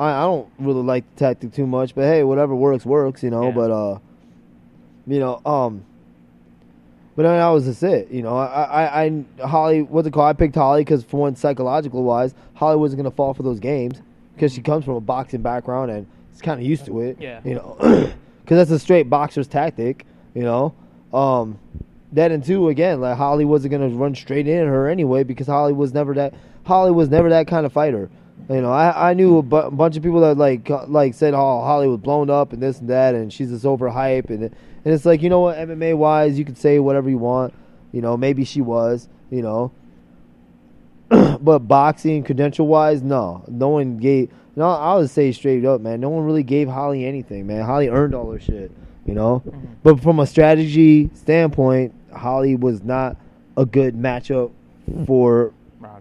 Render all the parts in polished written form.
I don't really like the tactic too much, but hey, whatever works, you know. Yeah. But but I mean, that was just it, you know. I Holly, what's it called? I picked Holly because, for one, psychological wise, Holly wasn't gonna fall for those games because she comes from a boxing background and is kind of used to it. Yeah. You know, because that's a straight boxer's tactic. You know, that and two again, like Holly wasn't gonna run straight in her anyway because Holly was never that kind of fighter. You know, I knew a bunch of people that like said, oh, Holly was blown up and this and that, and she's just overhyped, and it's like, you know what, MMA wise, you could say whatever you want, you know, maybe she was, you know, but boxing credential wise, no one gave. No, I would say straight up, man, no one really gave Holly anything, man. Holly earned all her shit, you know, but from a strategy standpoint, Holly was not a good matchup for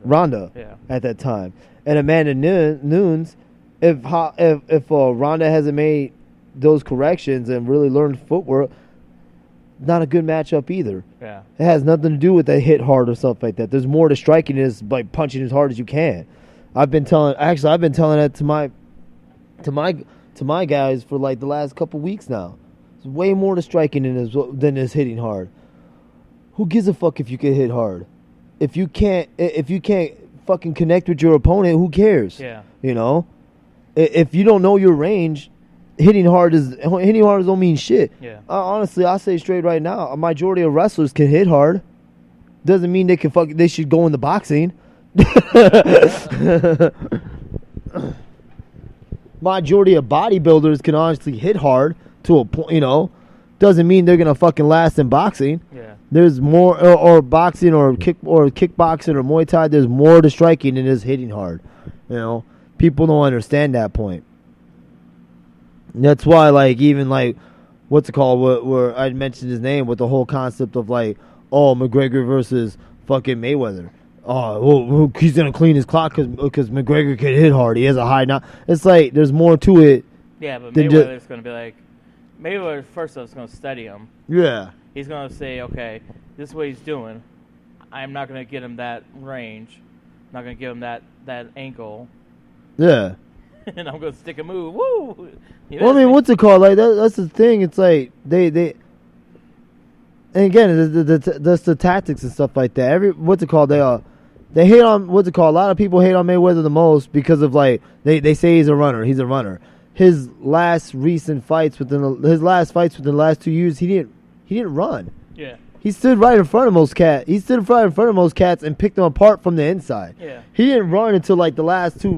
Ronda at that time. And Amanda Nunes, if Ronda hasn't made those corrections and really learned footwork, not a good matchup either. Yeah, it has nothing to do with that hit hard or something like that. There's more to striking is by punching as hard as you can. I've been telling that to my guys for like the last couple weeks now. There's way more to striking than is hitting hard. Who gives a fuck if you can hit hard? If you can't fucking connect with your opponent, who cares? Yeah. You know? If you don't know your range, hitting hard don't mean shit. Yeah. Honestly, I'll say straight right now, a majority of wrestlers can hit hard. Doesn't mean they should go into boxing. Majority of bodybuilders can honestly hit hard to a point, you know. Doesn't mean they're gonna fucking last in boxing. Yeah. There's more, or boxing, or kickboxing, or Muay Thai. There's more to striking than is hitting hard. You know, people don't understand that point. And that's why, like, even like, what's it called? Where I mentioned his name with the whole concept of like, oh, McGregor versus fucking Mayweather. Oh, well, he's gonna clean his clock because McGregor can hit hard. He has a high knot. It's like there's more to it. Yeah, but Mayweather's gonna be like. Mayweather first off is going to study him. Yeah. He's going to say, okay, this is what he's doing. I'm not going to get him that range. I'm not going to give him that ankle. Yeah. And I'm going to stick a move. Woo! Well, I mean, what's it called? Like that's the thing. It's like they and again, that's the tactics and stuff like that. What's it called? They hate on, what's it called? A lot of people hate on Mayweather the most because of like they say he's a runner. He's a runner. His last fights within the last 2 years, he didn't run. Yeah. He stood right in front of most cats. He stood right in front of most cats and picked them apart from the inside. Yeah. He didn't run until like the last two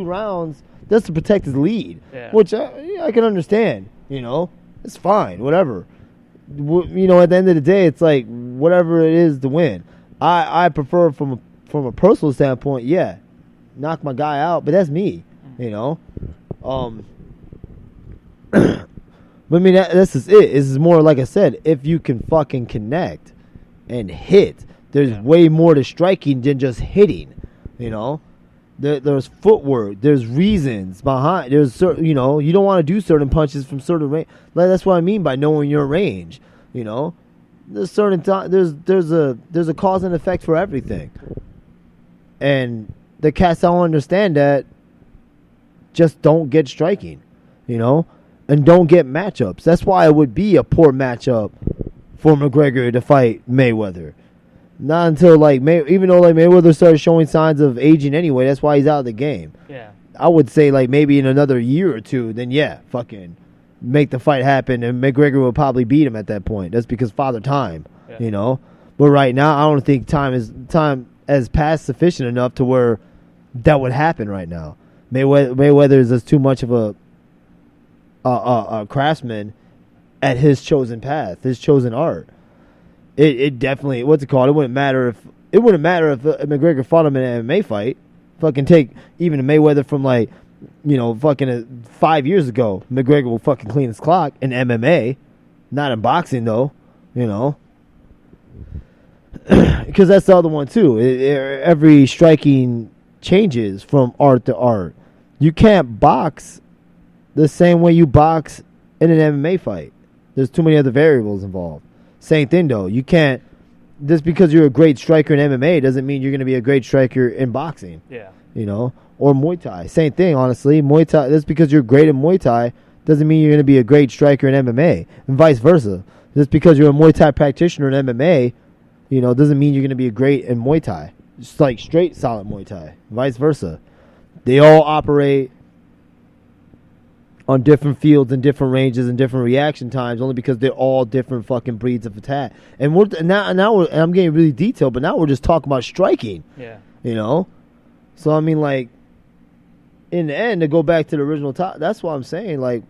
rounds just to protect his lead. Yeah. Which I can understand. You know, it's fine, whatever. You know, at the end of the day, it's like whatever it is to win. I prefer from a personal standpoint, yeah, knock my guy out, but that's me. You know. But I mean, this is it. This is more, like I said, if you can fucking connect and hit, there's way more to striking than just hitting. You know, there's footwork, there's reasons behind. There's certain, you know, you don't want to do certain punches from certain range. Like that's what I mean by knowing your range. You know, there's certain there's a cause and effect for everything, and the cats don't understand that. Just don't get striking, you know, and don't get matchups. That's why it would be a poor matchup for McGregor to fight Mayweather. Not until even though Mayweather started showing signs of aging anyway, that's why he's out of the game. Yeah, I would say maybe in another year or two, then yeah, fucking make the fight happen, and McGregor will probably beat him at that point. That's because Father Time, you know. But right now, I don't think time has passed sufficient enough to where that would happen right now. Mayweather is just too much of a craftsman at his chosen path, his chosen art. It definitely, what's it called? It wouldn't matter if McGregor fought him in an MMA fight. Fucking take even a Mayweather from fucking 5 years ago. McGregor will fucking clean his clock in MMA, not in boxing though. You know, because that's the other one too. Every striking changes from art to art. You can't box the same way you box in an MMA fight. There's too many other variables involved. Same thing though. You can't, just because you're a great striker in MMA doesn't mean you're going to be a great striker in boxing. Yeah. You know, or Muay Thai. Same thing, honestly. Muay Thai. Just because you're great at Muay Thai doesn't mean you're going to be a great striker in MMA, and vice versa. Just because you're a Muay Thai practitioner in MMA, doesn't mean you're going to be a great in Muay Thai. Just like straight solid Muay Thai, vice versa. They all operate on different fields and different ranges and different reaction times, only because they're all different fucking breeds of attack. And I'm getting really detailed, but now we're just talking about striking. Yeah. So I mean, like, in the end, to go back to the original top, that's what I'm saying. Like,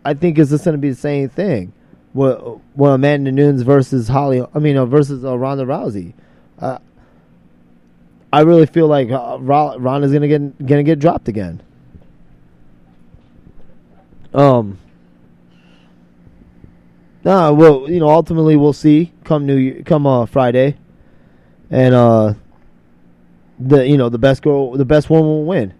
I think it's just going to be the same thing. What Amanda Nunes versus versus Ronda Rousey. I really feel like Ronda's gonna get dropped again. Ultimately we'll see come Friday, and the best one will win.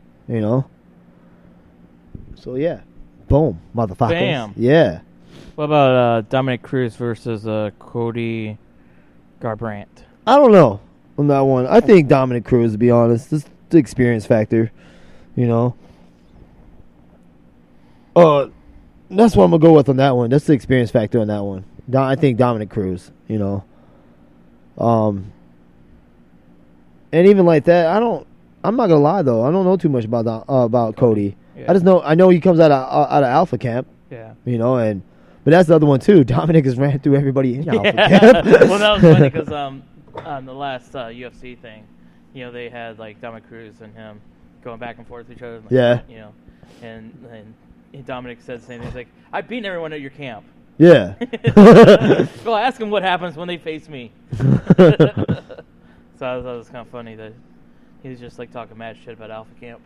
So yeah, boom, motherfuckers. Bam. Yeah. What about Dominic Cruz versus Cody Garbrandt? I don't know on that one. I think Dominic Cruz, to be honest, just the experience factor. That's what I'm gonna go with on that one. That's the experience factor on that one. I think Dominic Cruz. And even like that, I'm not gonna lie though. I don't know too much about Cody. Yeah. I know he comes out of Alpha Camp. Yeah. But that's the other one too. Dominic has ran through everybody in Alpha Camp. Well, that was funny because on the last UFC thing, they had like Dominic Cruz and him going back and forth with each other. Yeah. And Dominic said the same thing. He's like, I've beaten everyone at your camp. Yeah. Go ask him what happens when they face me. So I thought it was kind of funny that he was just like talking mad shit about Alpha Camp.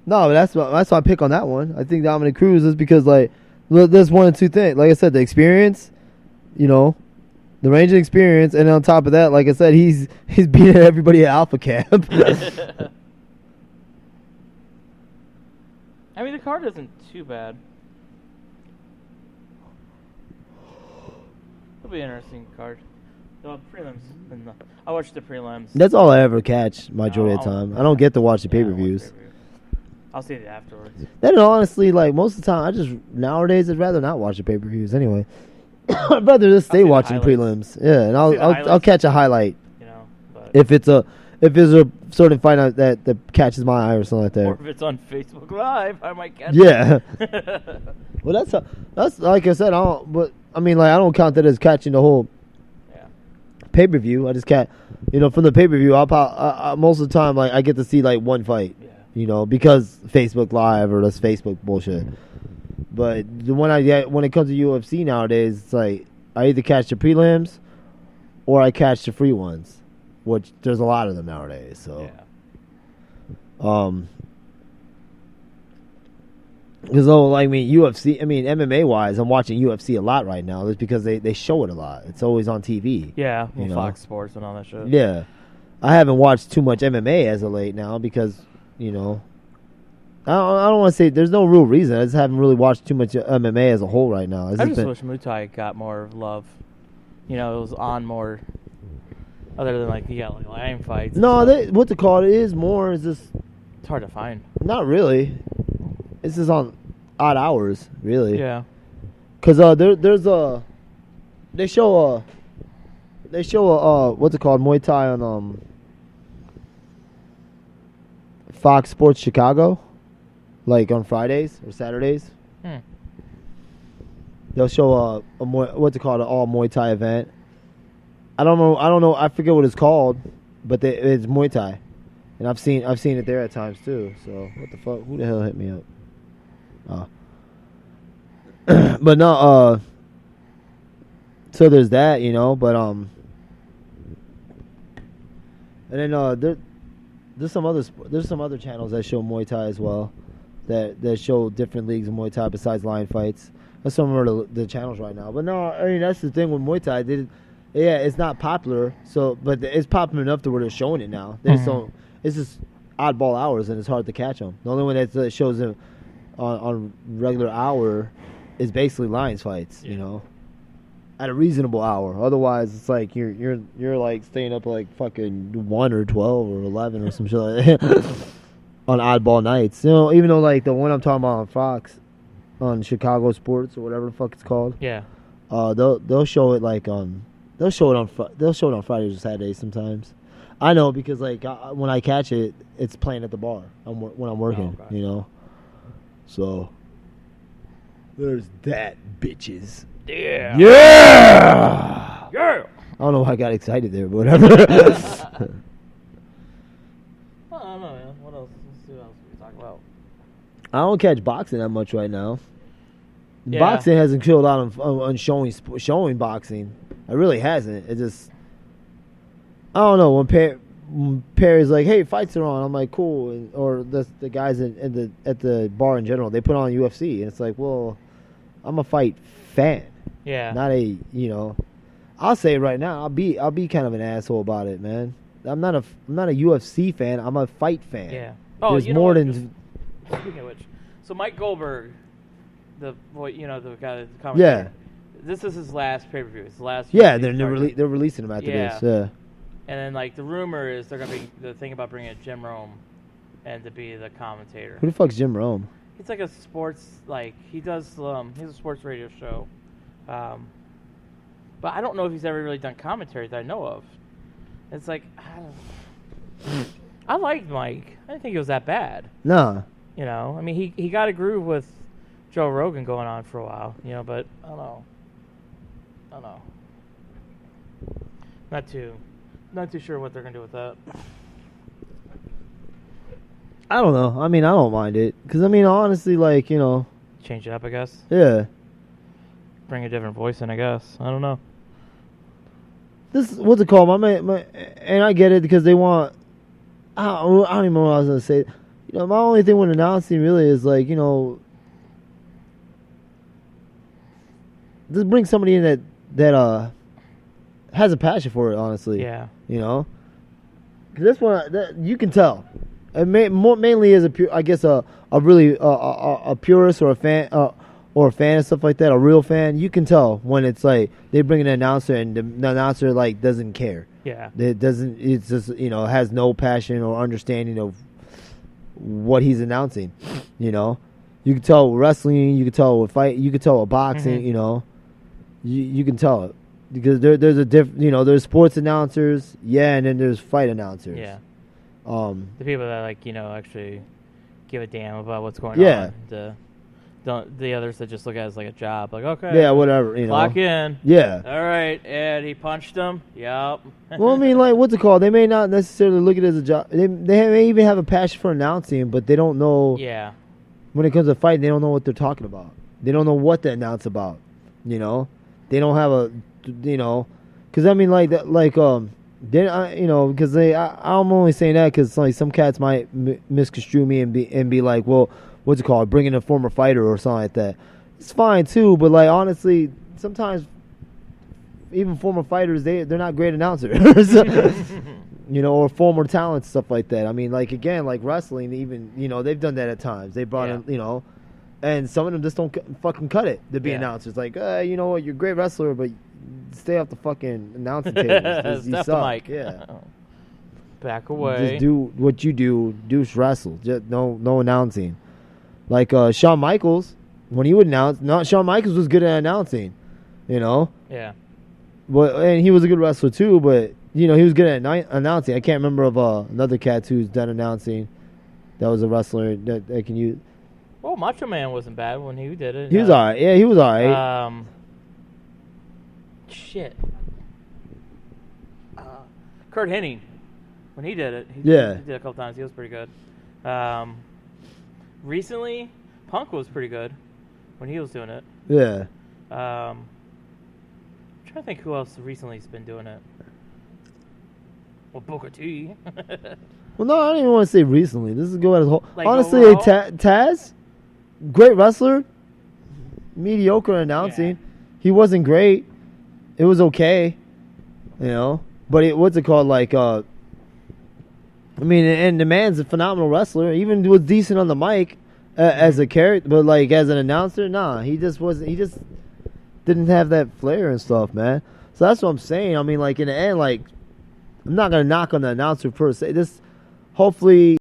No, that's why I pick on that one. I think Dominic Cruz is because like there's one of two things. Like I said, the experience, the range of experience, and on top of that, like I said, he's beating everybody at Alpha Camp. I mean, the card isn't too bad. It'll be an interesting card. The prelims. I watch the prelims. That's all I ever catch majority of the time. I don't get to watch the pay-per-views. I'll see it afterwards. Then honestly, like most of the time, nowadays I'd rather not watch the pay-per-views anyway. I'd rather just stay watching prelims. Yeah, and I'll catch a highlight. But if it's a certain fight out that catches my eye or something like that. Or if it's on Facebook Live, I might catch it. Yeah. Well, that's like I said. I don't count that as catching the whole pay-per-view. I just catch, from the pay-per-view. I'll most of the time, like I get to see like one fight. Yeah. Because Facebook Live or this Facebook bullshit. But the one I get when it comes to UFC nowadays, it's like I either catch the prelims or I catch the free ones, which there's a lot of them nowadays. So, because MMA wise, I'm watching UFC a lot right now. It's because they show it a lot. It's always on TV. Yeah, Fox Sports and all that shit. Yeah, I haven't watched too much MMA as of late now because. I don't want to say there's no real reason. I just haven't really watched too much MMA as a whole right now. I just wish Muay Thai got more love. It was on more, other than like lion fights. No, what to call it is more is just. It's hard to find. Not really. It's just on odd hours, really. Yeah. Cause they show what's it called, Muay Thai on Fox Sports Chicago, like on Fridays or Saturdays. They'll show an all Muay Thai event. I don't know. I forget what it's called, but it's Muay Thai, and I've seen it there at times too. So what the fuck? Who the hell hit me up? But no. So there's that, but and then there's some other channels that show Muay Thai as well, that show different leagues of Muay Thai besides lion fights. That's some of the channels right now. But no, that's the thing with Muay Thai. It's not popular, but it's popular enough to where they're showing it now. They just don't. It's just oddball hours, and it's hard to catch them. The only one that shows them on regular hour is basically lions fights. at a reasonable hour. Otherwise, it's like you're like staying up like fucking 1 or 12 or 11 or some shit like that on oddball nights. You know, even though like the one I'm talking about on Fox, on Chicago Sports or whatever the fuck it's called. Yeah. They'll show it like they'll show it on Fridays or Saturdays sometimes. I know because like when I catch it, it's playing at the bar when I'm working. Oh, okay. You know, so there's that, bitches. Yeah. Yeah. Yeah. I don't know why I got excited there, but whatever. I don't know, man. What else? Let's see what else we can talk about. I don't catch boxing that much right now. Yeah. Boxing hasn't killed out on showing boxing. It really hasn't. It just, I don't know. When Perry's like, "Hey, fights are on," I'm like, "Cool," or the guys at the bar in general, they put on UFC, and it's like, well, I'm a fight fan, Yeah. not a I'll say it right now, I'll be kind of an asshole about it, man. I'm not a UFC fan. I'm a fight fan. Yeah. Oh, there's you know more what? than. Speaking of which, so Mike Goldberg, the guy, the commentator. Yeah. This is his last pay-per-view. It's the last. Yeah, UFC they're releasing them after Yeah. this. Yeah. And then like the rumor is they're gonna be the thing about bringing in Jim Rome, and to be the commentator. Who the fuck's Jim Rome? He's like a sports he does he's a sports radio show, but I don't know if he's ever really done commentary that I know of. It's like I liked Mike. I didn't think it was that bad. Nah. You know, I mean he got a groove with Joe Rogan going on for a while. You know, but I don't know. Not too sure what they're gonna do with that. I don't know. I mean, I don't mind it. Because, I mean, honestly, like, Change it up, I guess. yeah. Bring a different voice in, I guess. I don't know. This, what's it called? And I get it because they want, I don't even know what I was going to say. My only thing with announcing really is, like, just bring somebody in that has a passion for it, honestly. Yeah. Because this one, you can tell. It mainly is a really a purist or a fan and stuff like that, a real fan. You can tell when it's like they bring an announcer and the announcer like doesn't care. Yeah. It's just has no passion or understanding of what he's announcing. You can tell with wrestling, you can tell with fight, you can tell with boxing. Mm-hmm. You can tell it because there's a there's sports announcers, and then there's fight announcers. Yeah. The people that actually give a damn about what's going Yeah. on. The others that just look at it as like a job, like okay. Yeah, whatever. Clock in. Yeah. All right, and he punched him. Yep. Well, I mean, like, what's it called? They may not necessarily look at it as a job. They may even have a passion for announcing, but they don't know. Yeah. When it comes to fighting, they don't know what they're talking about. They don't know what to announce about. They don't have a, because I mean, then because I'm only saying that because like some cats might misconstrue me and be like, well, what's it called? Bringing a former fighter or something like that. It's fine too, but like honestly, sometimes even former fighters they're not great announcers, or former talents, stuff like that. I mean, like again, like wrestling, even they've done that at times. They brought in, and some of them just don't fucking cut it to be announcers. Like, you know what, you're a great wrestler, but stay off the fucking announcing tables. You Step suck. the mic. Yeah. Back away. Just do what you do. Do wrestle. Just no announcing. Like Shawn Michaels, when he would announce, Shawn Michaels was good at announcing. Yeah. But and he was a good wrestler too. But he was good at announcing. I can't remember of another cat who's done announcing. That was a wrestler that can use. Well, Macho Man wasn't bad when he did it. He was alright. Yeah, he was alright. Shit. Kurt Hennig, when he did it, he did it a couple times. He was pretty good. Recently, Punk was pretty good when he was doing it. Yeah. I'm trying to think who else recently has been doing it. Well, Booker T. Well, no, I don't even want to say recently. This is go at his whole. Like honestly, overall? Taz, great wrestler, mediocre announcing. Yeah. He wasn't great. It was okay, But what's it called? Like, I mean, and the man's a phenomenal wrestler. Even was decent on the mic as a character, but like as an announcer, nah. He just wasn't. didn't have that flair and stuff, man. So that's what I'm saying. I mean, like in the end, like I'm not gonna knock on the announcer per se. This hopefully